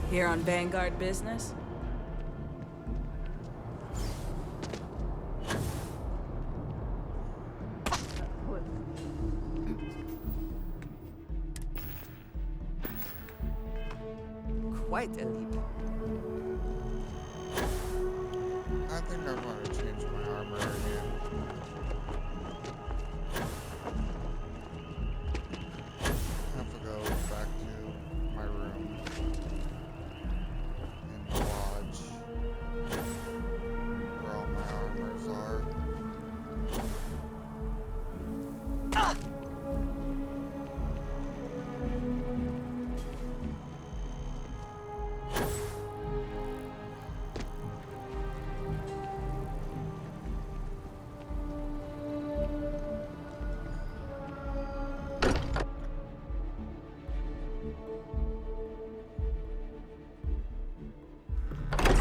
Here on Vanguard business? Quite a leap. I think I'm going to change my armor again. I have to go back to my room in the lodge where all my armors are.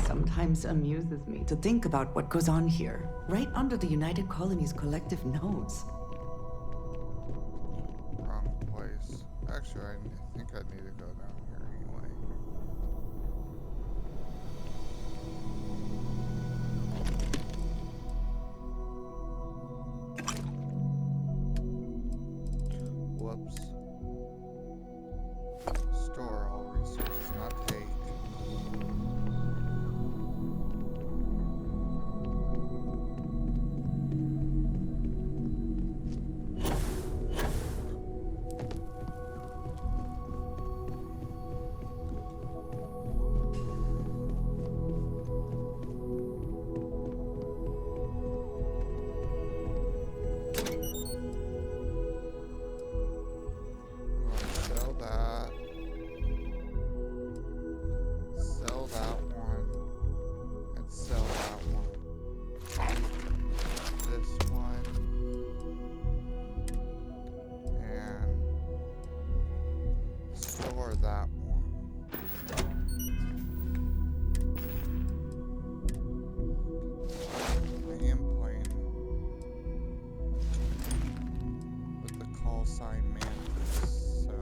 Sometimes amuses me to think about what goes on here, right under the United Colony's collective nose. Wrong place. Actually, I think I need to go down here anyway. Whoops. Store all resources, not take. Sell that. Sell that one. And sell that one. This one. And store that one. I am playing with the call sign Mantis, so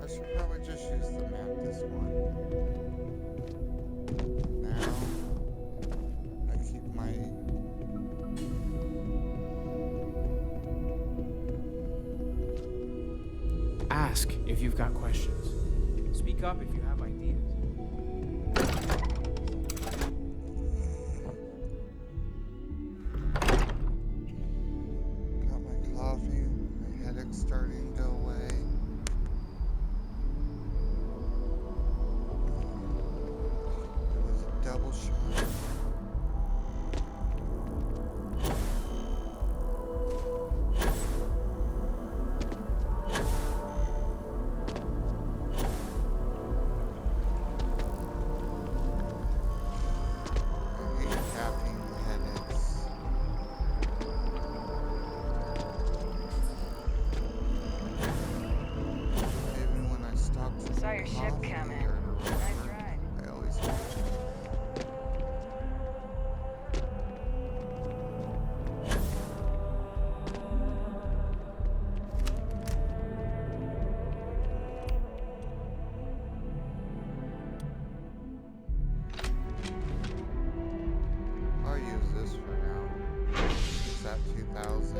I should probably just use the Mantis one. Now, I keep my... Ask if you've got questions. Speak up if you have ideas. Got my coffee, my headache's starting to go away. It was a double shot. I hate caffeine headaches. Even when I stop to Saw your ship coffee coming. or to Nice run, ride. I always I'll use this for now. Is that 2000?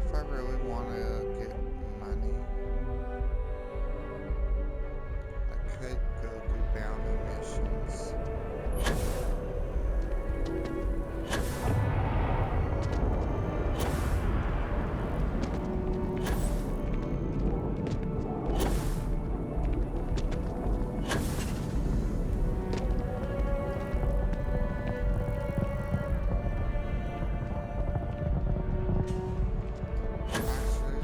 If I really want to get money, I could go do bounty missions. Actually,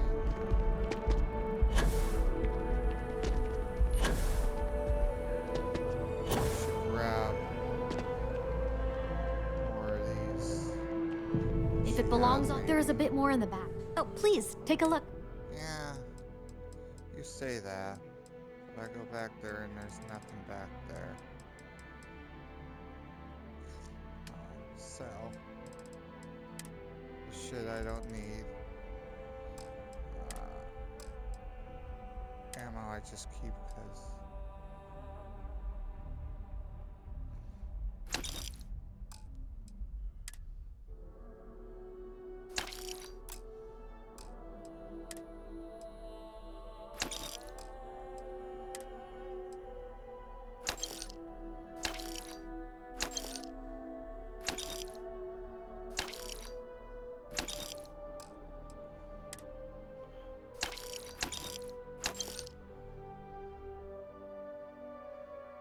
I should grab more of these. If it belongs on, there is a bit more in the back. Oh, please, take a look. Yeah, you say that. But I go back there and there's nothing back there. Sell. shit I don't need. Ammo I just keep because.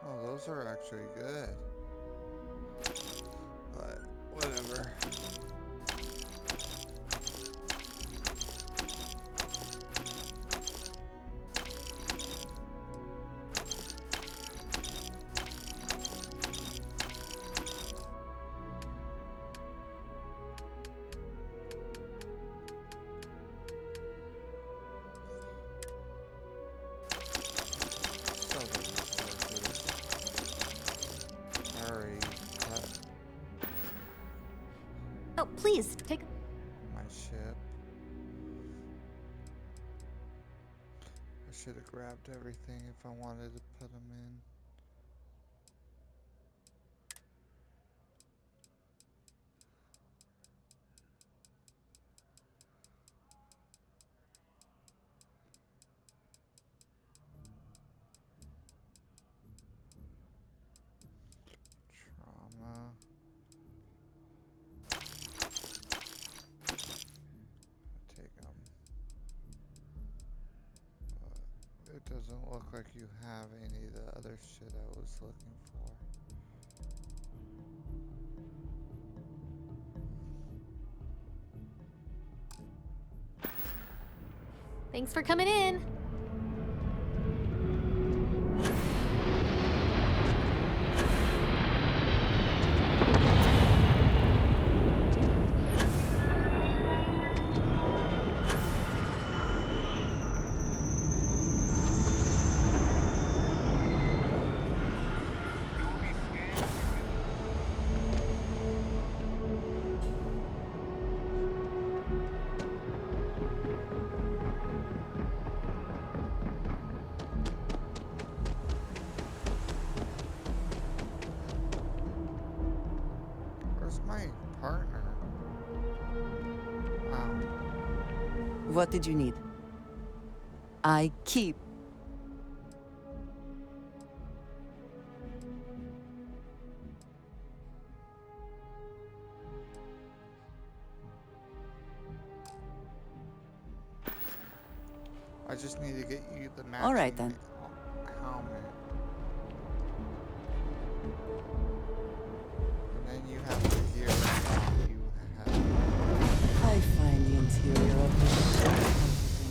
Oh, those are actually good. But, whatever. So the resources. Hurry. Oh, please, take. My ship. I should have grabbed everything if I wanted to put them in. Trauma. Take them. But it doesn't look like you have any of the other shit I was looking for. Thanks for coming in. Where's my partner? Wow. What did you need? I keep. I just need to get you the matching All right, then. helmet. And then you have the gear that you have. I find the interior of this ship comforting.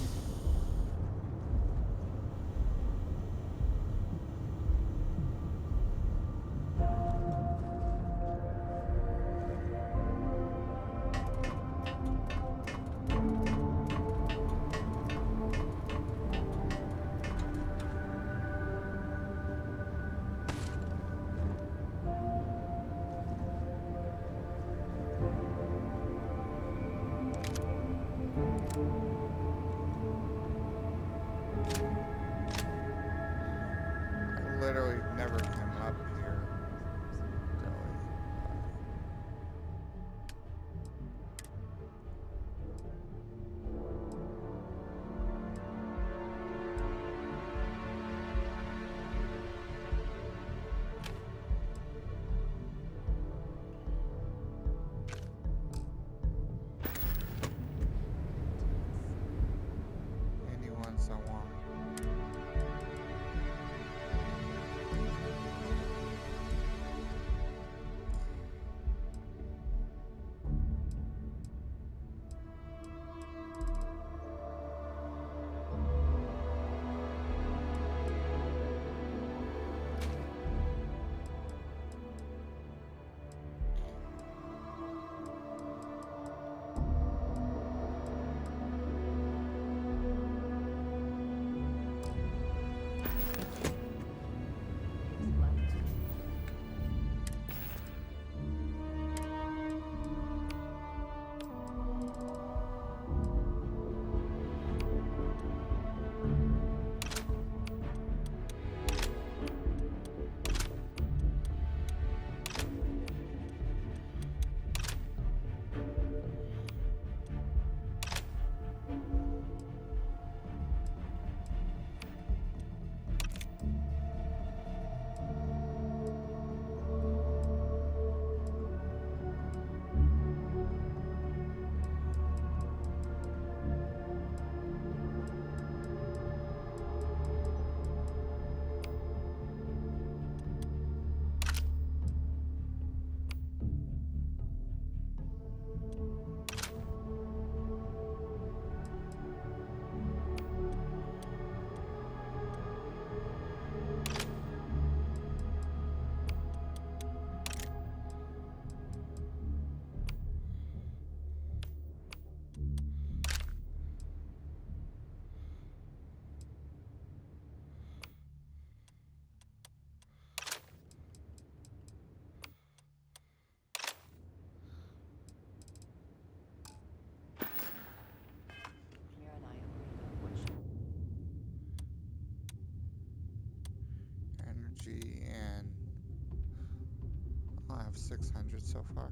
have 600 so far.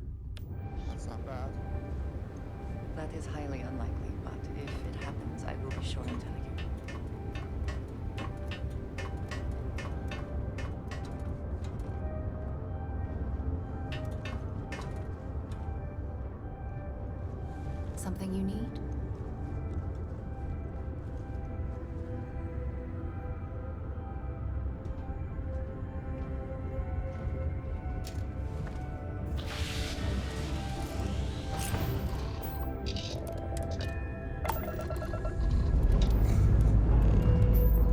That's not bad. That is highly unlikely, but if it happens, I will be sure and tell you. Something you need?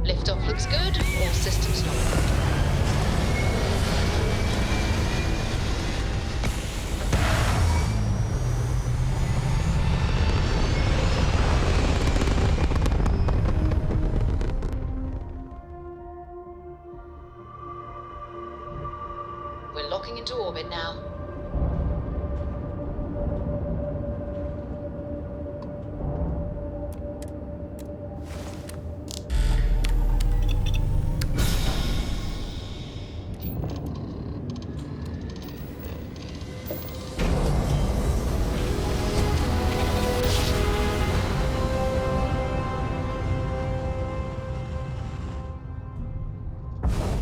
Liftoff looks good. All systems normal. We're locking into orbit now.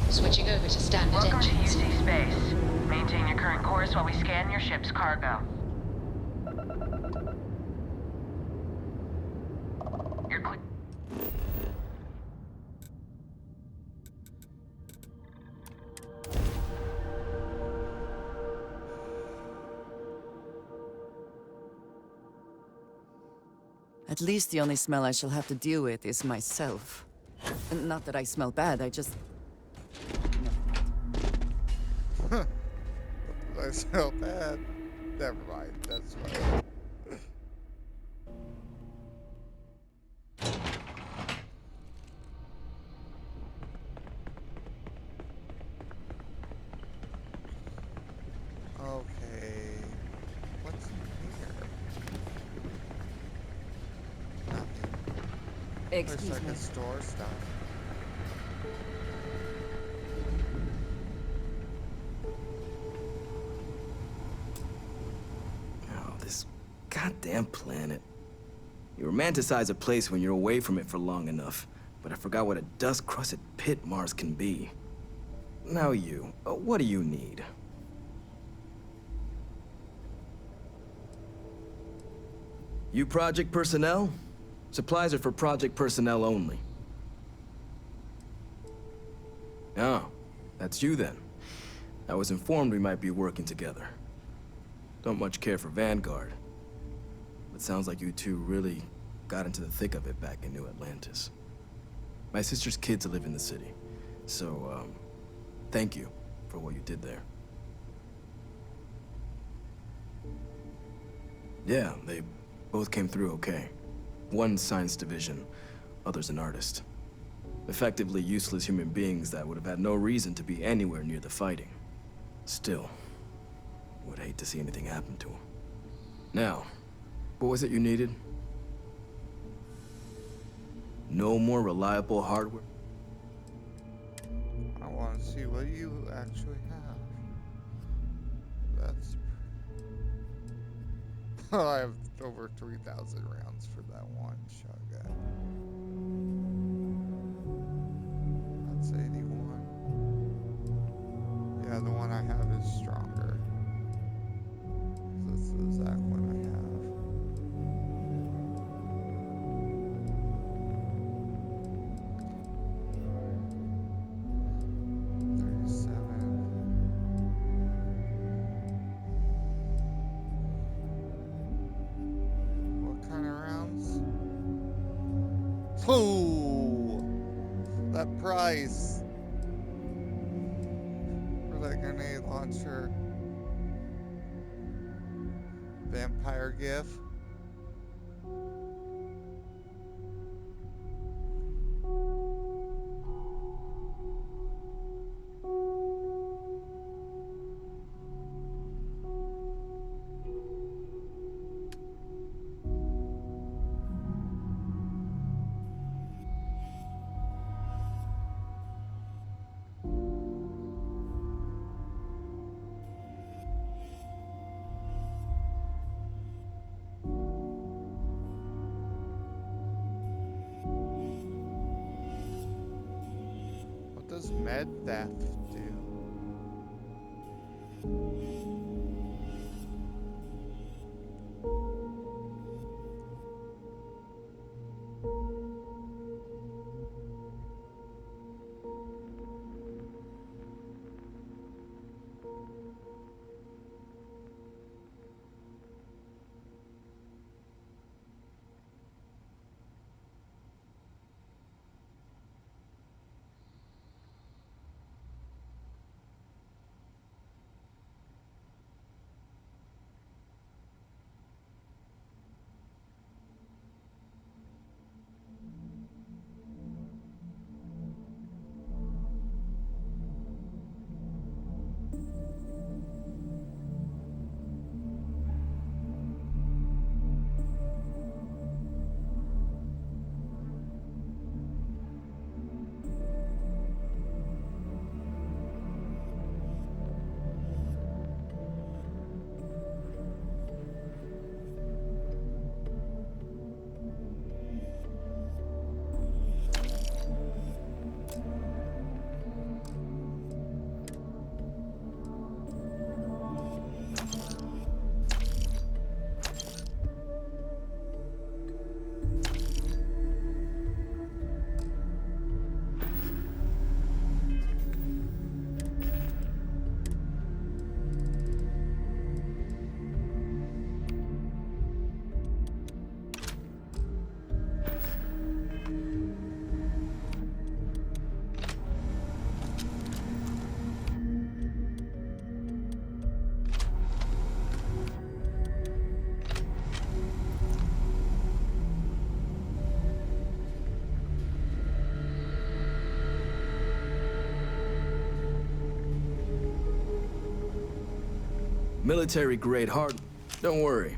Switching over to standard Welcome to engines. UC Space. Maintain your current course while we scan your ship's cargo. You're clear. At least the only smell I shall have to deal with is myself. And not that I smell bad, I just... I smell bad. Never mind. That's fine. Okay. What's in here? Nothing. Looks Excuse like me. a store stuff. Oh, this goddamn planet. You romanticize a place when you're away from it for long enough, but I forgot what a dust-crusted pit Mars can be. Now you, what do you need? You project personnel? Supplies are for project personnel only. Oh, that's you then. I was informed we might be working together. Don't much care for Vanguard. But sounds like you two really got into the thick of it back in New Atlantis. My sister's kids live in the city, so, thank you for what you did there. Yeah, they both came through okay. One science division, other's an artist. Effectively useless human beings that would have had no reason to be anywhere near the fighting. Still, would hate to see anything happen to them. Now, what was it you needed? No more reliable hardware? I want to see what you actually have. That's... I have over 3,000 rounds for that one shotgun. That's 81. Yeah, the one I have is stronger. This is the exact one I have. What kind of rounds? Oh, that price for that grenade launcher. Vampire GIF. does med theft do? Military-grade hard... Don't worry.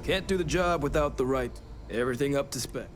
Can't do the job without the right. Everything up to spec.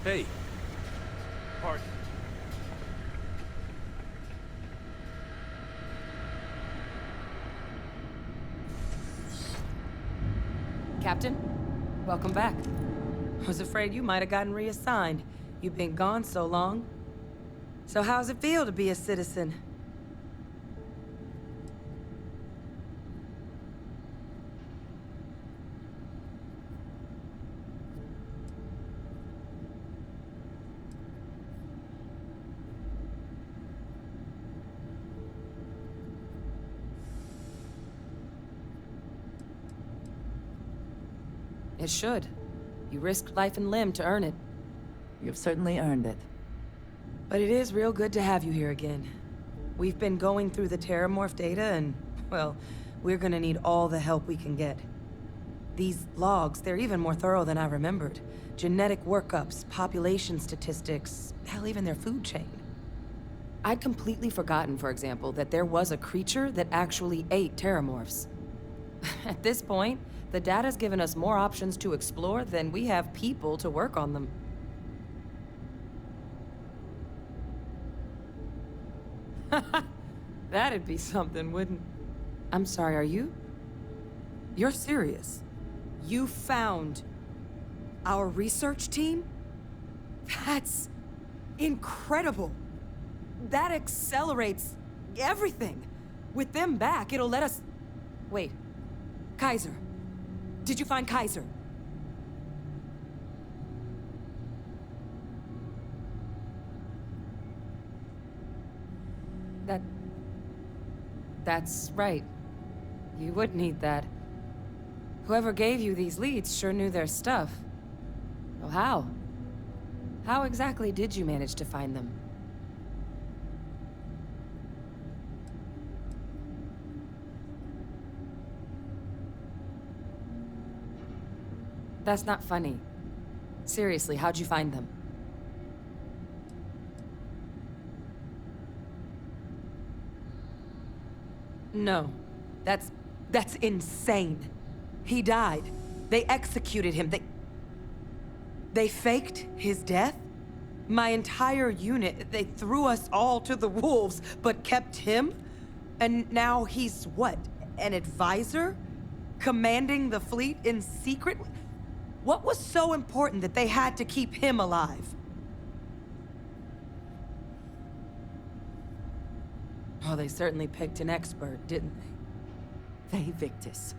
Hey. Park. Captain, welcome back. I was afraid you might have gotten reassigned. You've been gone so long. So how's it feel to be a citizen? It should. You risked life and limb to earn it. You've certainly earned it. But it is real good to have you here again. We've been going through the Terramorph data and, well, we're gonna need all the help we can get. These logs, they're even more thorough than I remembered. Genetic workups, population statistics, hell, even their food chain. I'd completely forgotten, for example, that there was a creature that actually ate Terramorphs. At this point, the data's given us more options to explore than we have people to work on them. That'd be something, wouldn't... I'm sorry, are you? You're serious? You found our research team? That's incredible. That accelerates everything. With them back, it'll let us... Wait. Kaiser. Did you find Kaiser? That's right. You would need that. Whoever gave you these leads sure knew their stuff. Well, how? How exactly did you manage to find them? That's not funny. Seriously, how'd you find them? No. That's insane. He died. They executed him. They faked his death? My entire unit, they threw us all to the wolves, but kept him? And now he's what? An advisor? Commanding the fleet in secret? What was so important that they had to keep him alive? Oh, they certainly picked an expert, didn't they? Victus.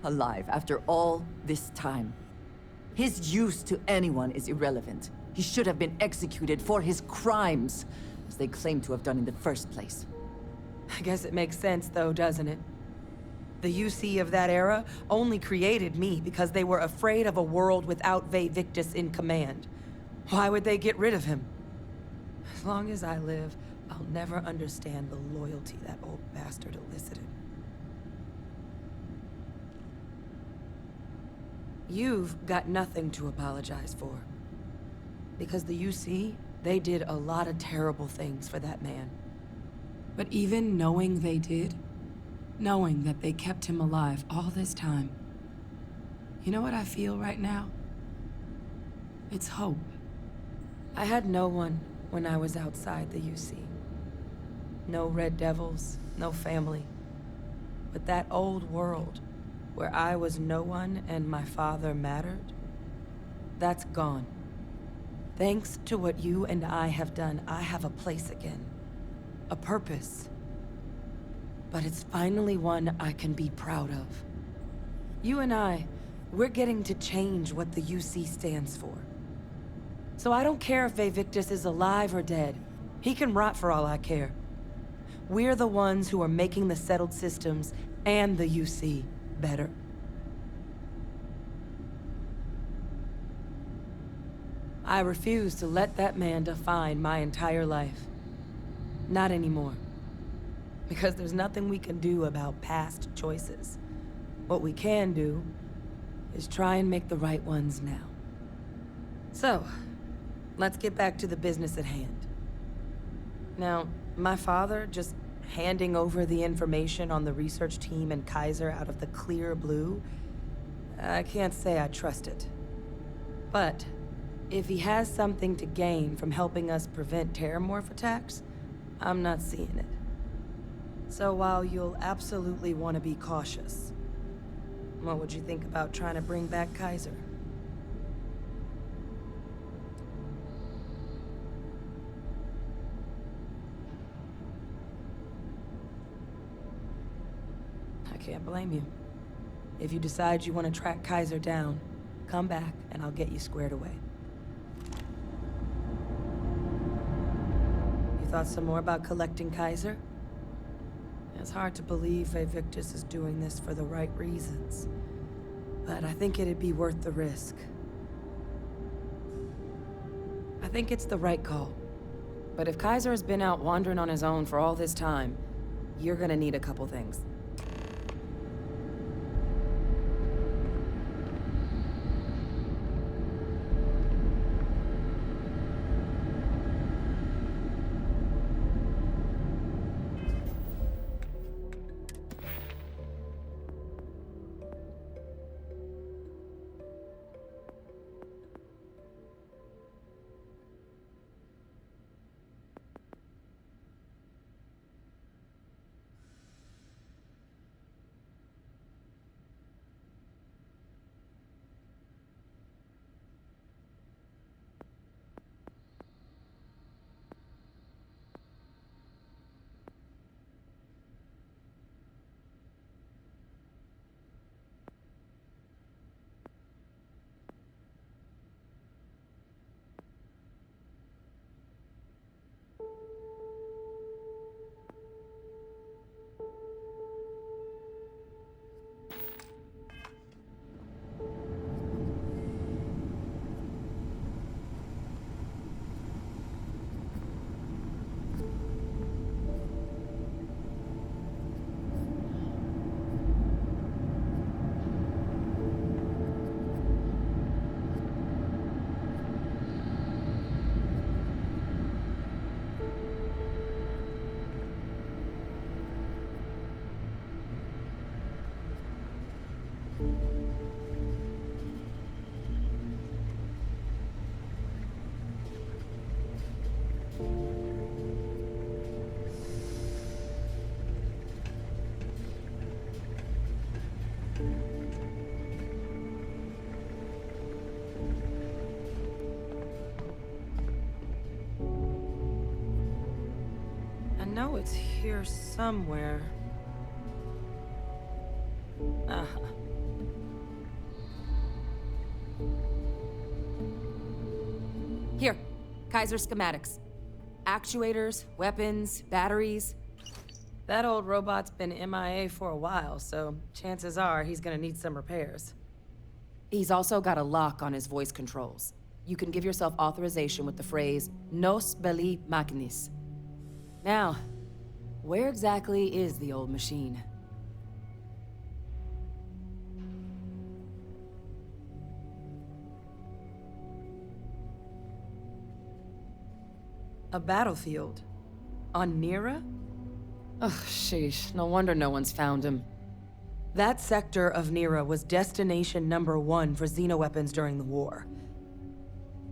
Alive after all this time. His use to anyone is irrelevant. He should have been executed for his crimes, as they claim to have done in the first place. I guess it makes sense, though, doesn't it? The UC of that era only created me because they were afraid of a world without Victus in command. Why would they get rid of him? As long as I live, I'll never understand the loyalty that old bastard elicited. You've got nothing to apologize for. Because the UC, they did a lot of terrible things for that man. But even knowing they did, knowing that they kept him alive all this time, you know what I feel right now? It's hope. I had no one when I was outside the UC. No Red Devils, no family. But that old world, where I was no one and my father mattered, that's gone. Thanks to what you and I have done, I have a place again. A purpose. But it's finally one I can be proud of. You and we're getting to change what the UC stands for. So I don't care if Victus is alive or dead. He can rot for all I care. We're the ones who are making the settled systems and the UC better. I refuse to let that man define my entire life. Not anymore. Because there's nothing we can do about past choices. What we can do is try and make the right ones now. So, let's get back to the business at hand. Now, my father just handing over the information on the research team and Kaiser out of the clear blue, I can't say I trust it. But if he has something to gain from helping us prevent terramorph attacks, I'm not seeing it. So while you'll absolutely want to be cautious, what would you think about trying to bring back Kaiser? I can't blame you. If you decide you want to track Kaiser down, come back and I'll get you squared away. You thought some more about collecting Kaiser? It's hard to believe Victus is doing this for the right reasons, but I think it'd be worth the risk. I think it's the right call. But if Kaiser has been out wandering on his own for all this time, you're gonna need a couple things. know it's here somewhere. Uh-huh. Here, Kaiser schematics. Actuators, weapons, batteries. That old robot's been MIA for a while, so chances are he's gonna need some repairs. He's also got a lock on his voice controls. You can give yourself authorization with the phrase, Nos belli machinis. Now, where exactly is the old machine? A battlefield? On Nira? Ugh, sheesh. No wonder no one's found him. That sector of Nira was destination #1 for xenoweapons during the war.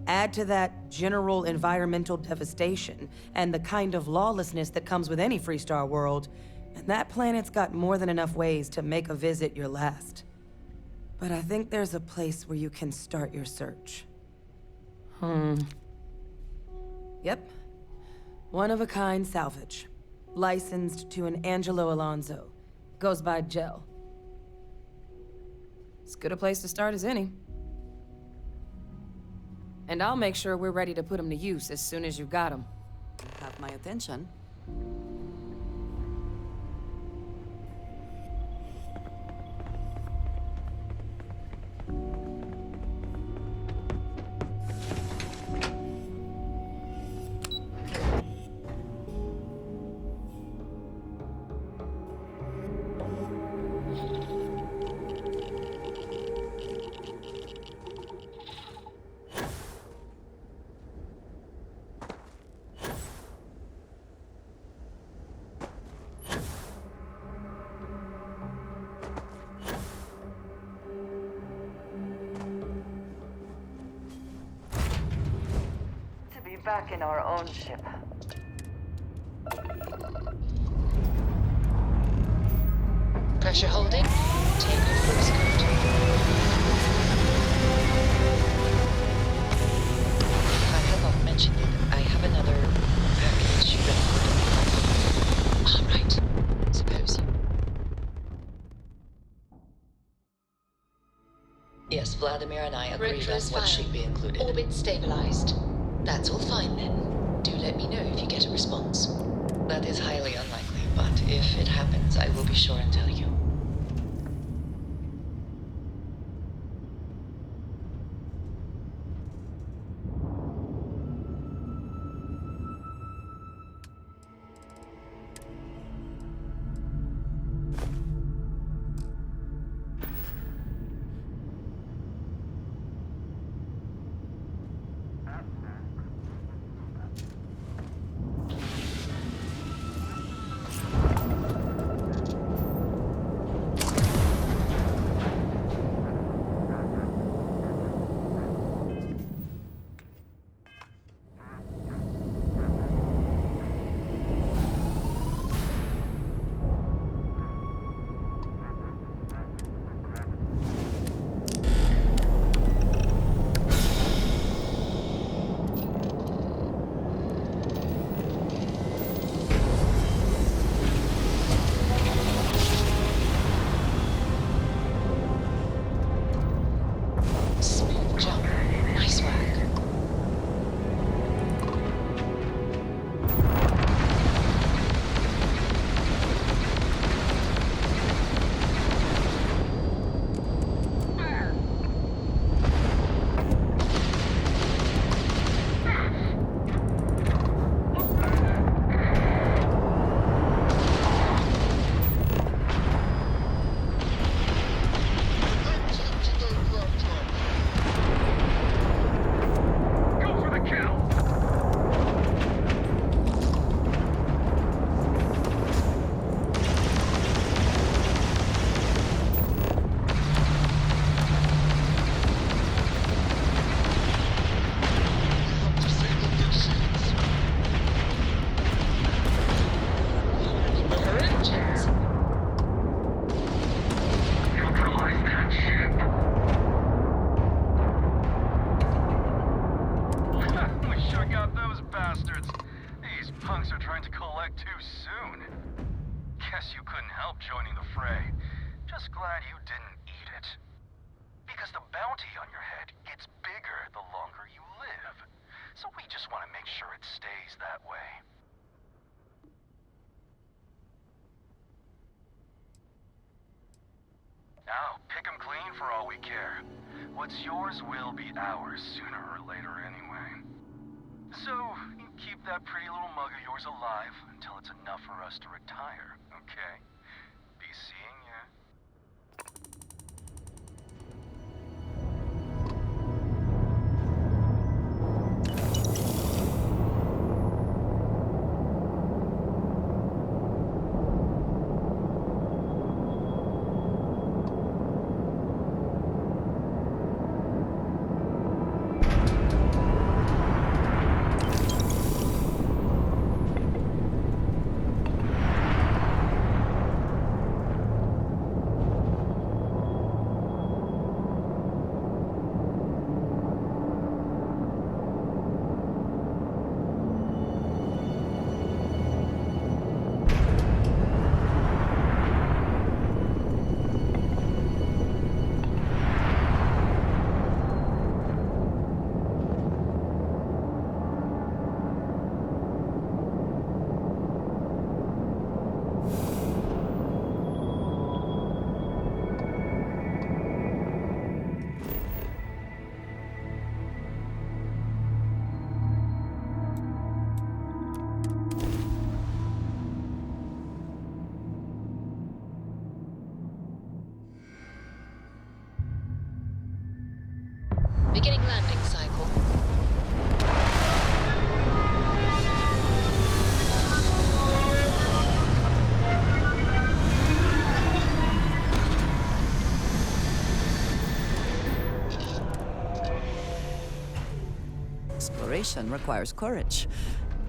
Add to that general environmental devastation and the kind of lawlessness that comes with any Freestar world, and that planet's got more than enough ways to make a visit your last. But I think there's a place where you can start your search. Yep. One-of-a-kind salvage. Licensed to an Angelo Alonso. Goes by Gel. As good a place to start as any. And I'll make sure we're ready to put him to use as soon as you got him. Have my attention. Back in our own ship. Pressure holding. Takeoff looks good. I have not mentioned it. I have another package ready. All right. Suppose you. Yes, Vladimir and I agreed on what should be included. Orbit stabilized. That's all fine then. Do let me know if you get a response. That is highly unlikely, but if it happens, I will be sure and tell you. bastards. These punks are trying to collect like too soon. Guess you couldn't help joining the fray. Just glad you didn't eat it. Because the bounty on your head gets bigger the longer you live. So we just want to make sure it stays that way. Now, pick 'em clean for all we care. What's yours will be ours sooner or later anyway. So, you keep that pretty little mug of yours alive until it's enough for us to retire, okay? Be seeing ya. Beginning landing cycle. Exploration requires courage,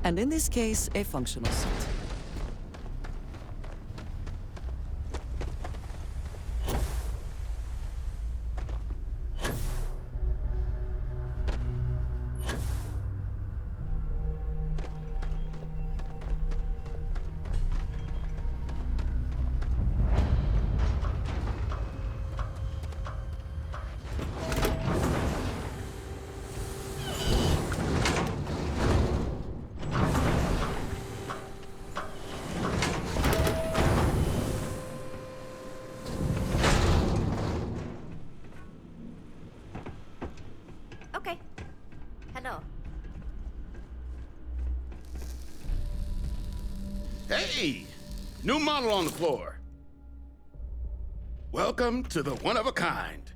and in this case, a functional suit. Okay. Hello. Hey! New model on the floor. Welcome to the one-of-a-kind.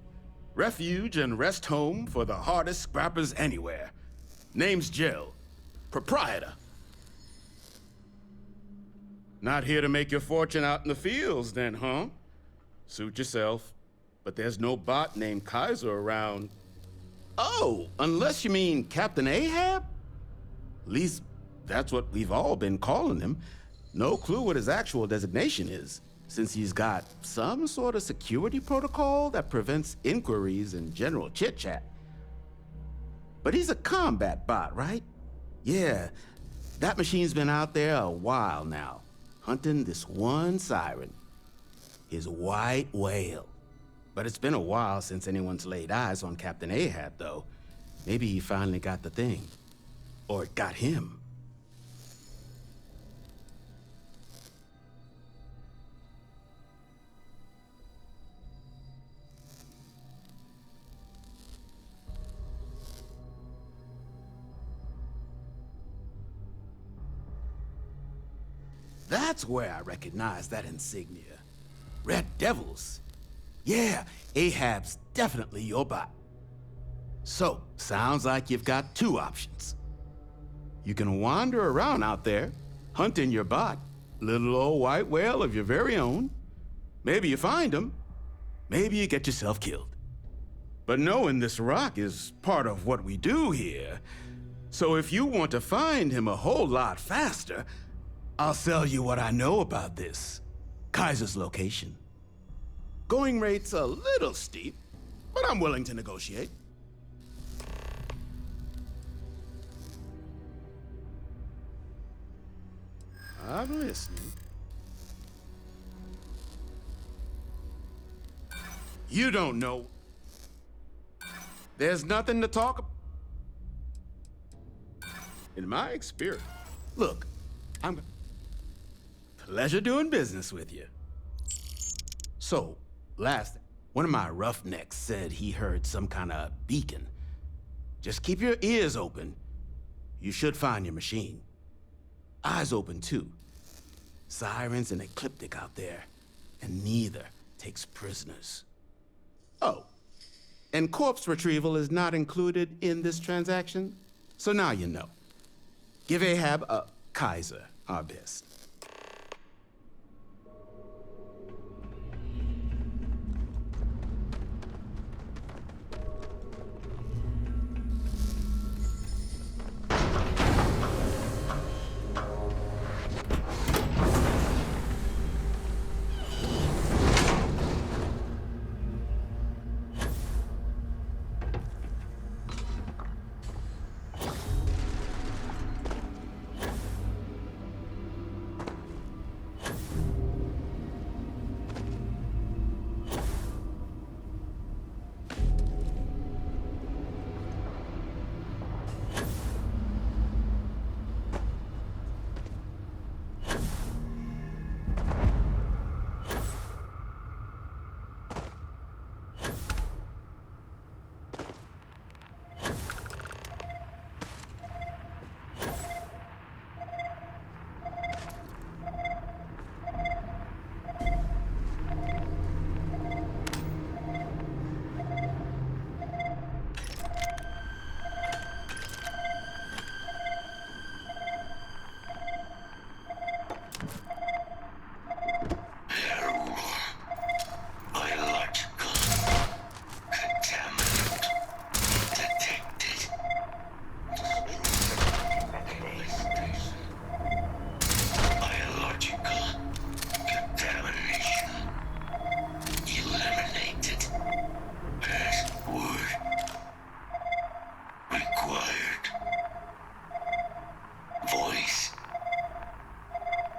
Refuge and rest home for the hardest scrappers anywhere. Name's Jill. Proprietor. Not here to make your fortune out in the fields then, huh? Suit yourself. But there's no bot named Kaiser around. Oh, unless you mean Captain Ahab? At least that's what we've all been calling him. No clue what his actual designation is, since he's got some sort of security protocol that prevents inquiries and general chit-chat. But he's a combat bot, right? Yeah, that machine's been out there a while now, hunting this one siren, his white whale. But it's been a while since anyone's laid eyes on Captain Ahab, though. Maybe he finally got the thing. Or it got him. That's where I recognize that insignia. Red Devils. Yeah, Ahab's definitely your bot. So, sounds like you've got two options. You can wander around out there, hunting your bot, little old white whale of your very own. Maybe you find him, maybe you get yourself killed. But knowing this rock is part of what we do here. So if you want to find him a whole lot faster, I'll sell you what I know about this. Kaiser's location. Going rate's a little steep, but I'm willing to negotiate. I'm listening. You don't know. There's nothing to talk about. In my experience. Look, I'm... Pleasure doing business with you. So, last, one of my roughnecks said he heard some kind of beacon. Just keep your ears open. You should find your machine. Eyes open, too. Sirens and Ecliptic out there, and neither takes prisoners. Oh, and corpse retrieval is not included in this transaction, so now you know. Give Ahab a Kaiser our best.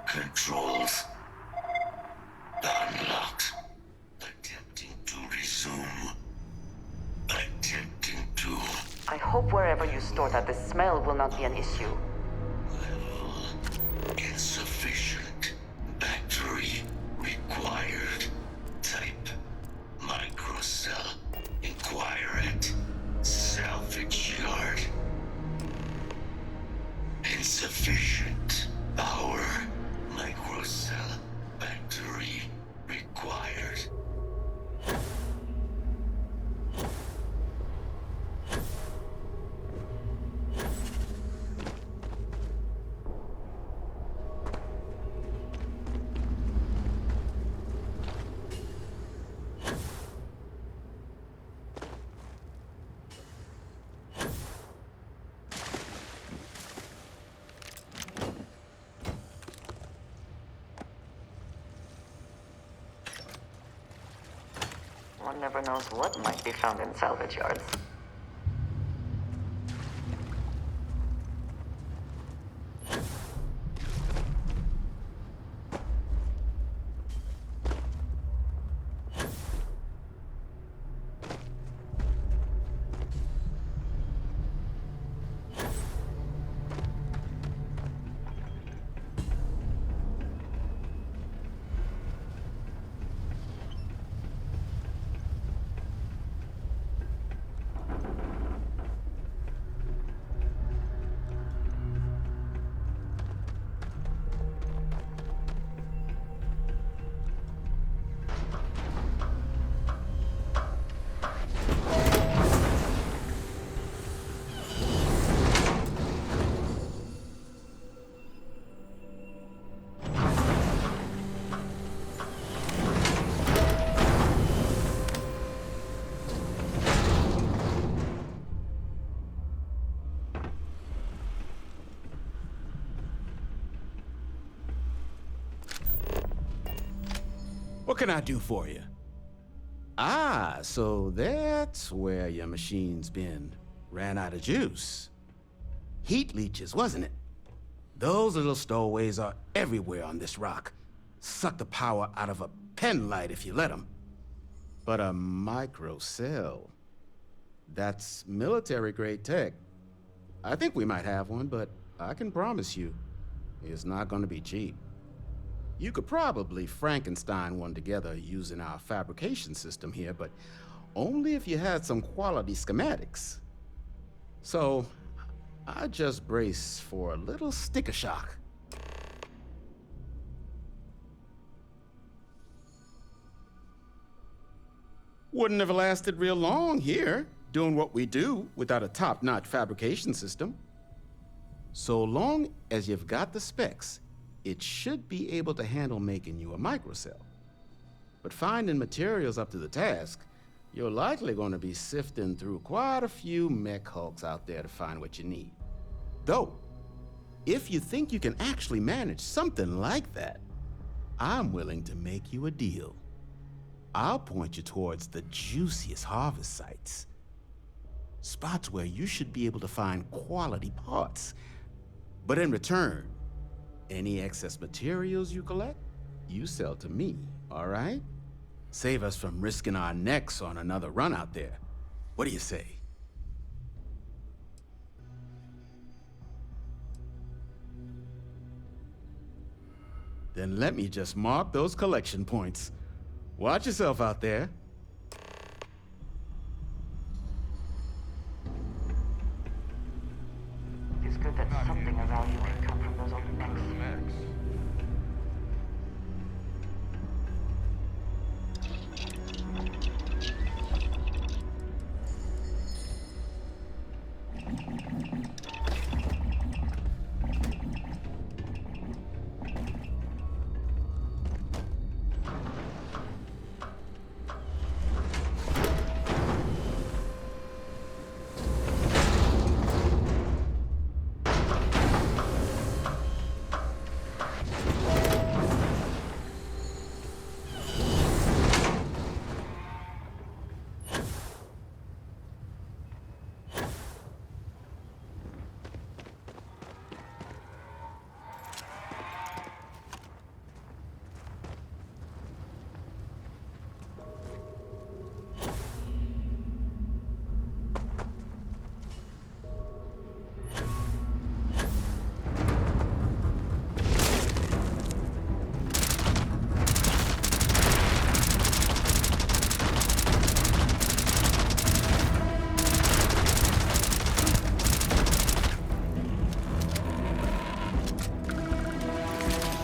Controls unlocked. Attempting to resume. Attempting to. I hope wherever you store that, the smell will not be an issue. Level insufficient. Battery required. Type microcell. Inquire at salvage yard. Insufficient power. Microcell battery required. One never knows what might be found in salvage yards. What can I do for you? Ah, so that's where your machine's been. Ran out of juice. Heat leeches, wasn't it? Those little stowaways are everywhere on this rock. Suck the power out of a pen light if you let them. But a microcell, that's military-grade tech. I think we might have one, but I can promise you, it's not gonna be cheap. You could probably Frankenstein one together using our fabrication system here, but only if you had some quality schematics. So, I just brace for a little sticker shock. Wouldn't have lasted real long here, doing what we do without a top-notch fabrication system. So long as you've got the specs, it should be able to handle making you a microcell. But finding materials up to the task, you're likely going to be sifting through quite a few mech hulks out there to find what you need. Though, if you think you can actually manage something like that, I'm willing to make you a deal. I'll point you towards the juiciest harvest sites. Spots where you should be able to find quality parts. But in return, any excess materials you collect, you sell to me, all right? Save us from risking our necks on another run out there. What do you say? Then let me just mark those collection points. Watch yourself out there. It's good that something of value can come from those old mechs.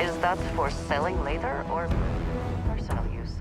Is that for selling later or personal use?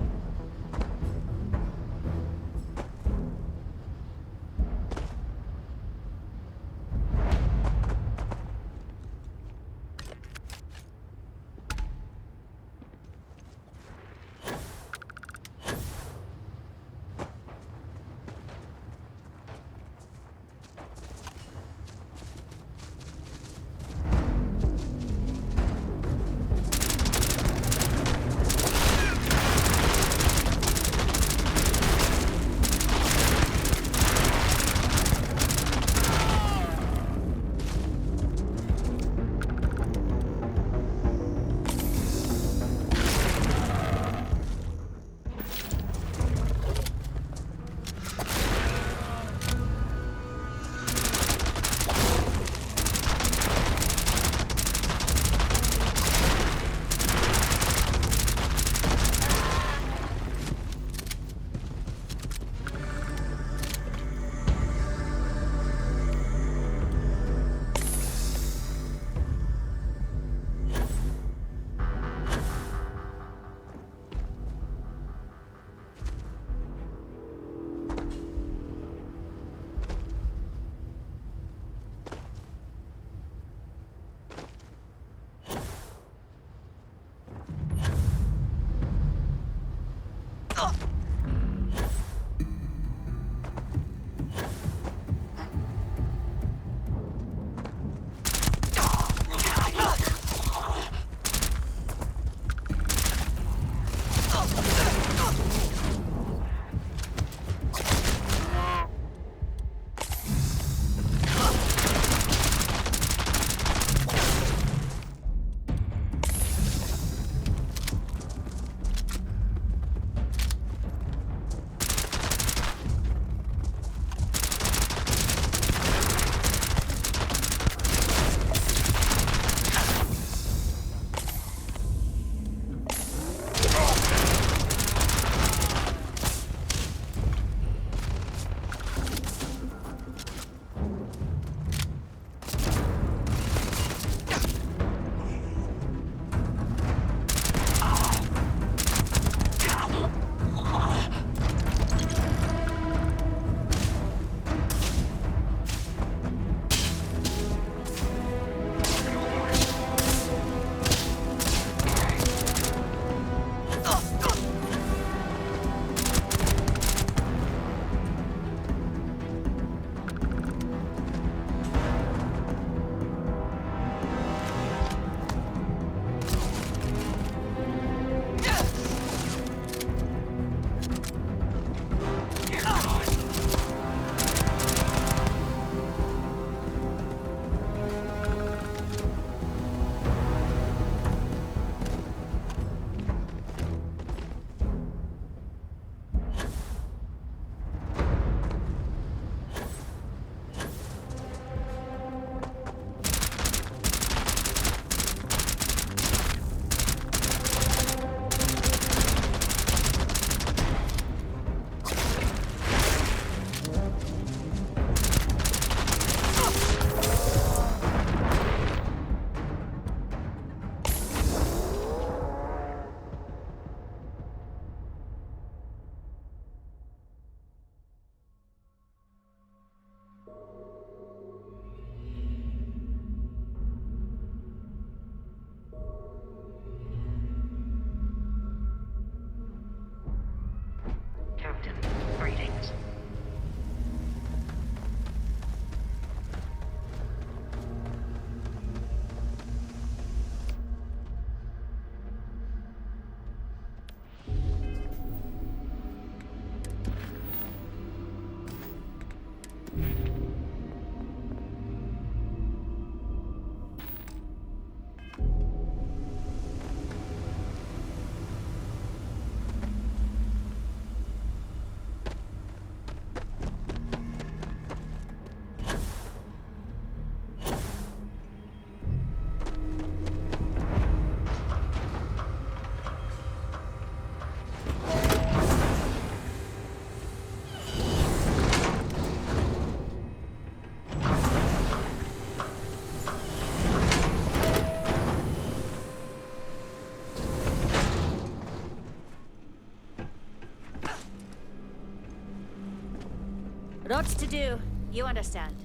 Lots to do. You understand.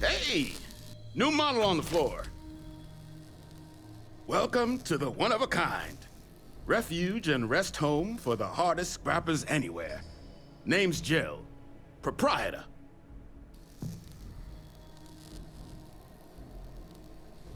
Hey! New model on the floor. Welcome to the one-of-a-kind. Refuge and rest home for the hardest scrappers anywhere. Name's Jill. Proprietor.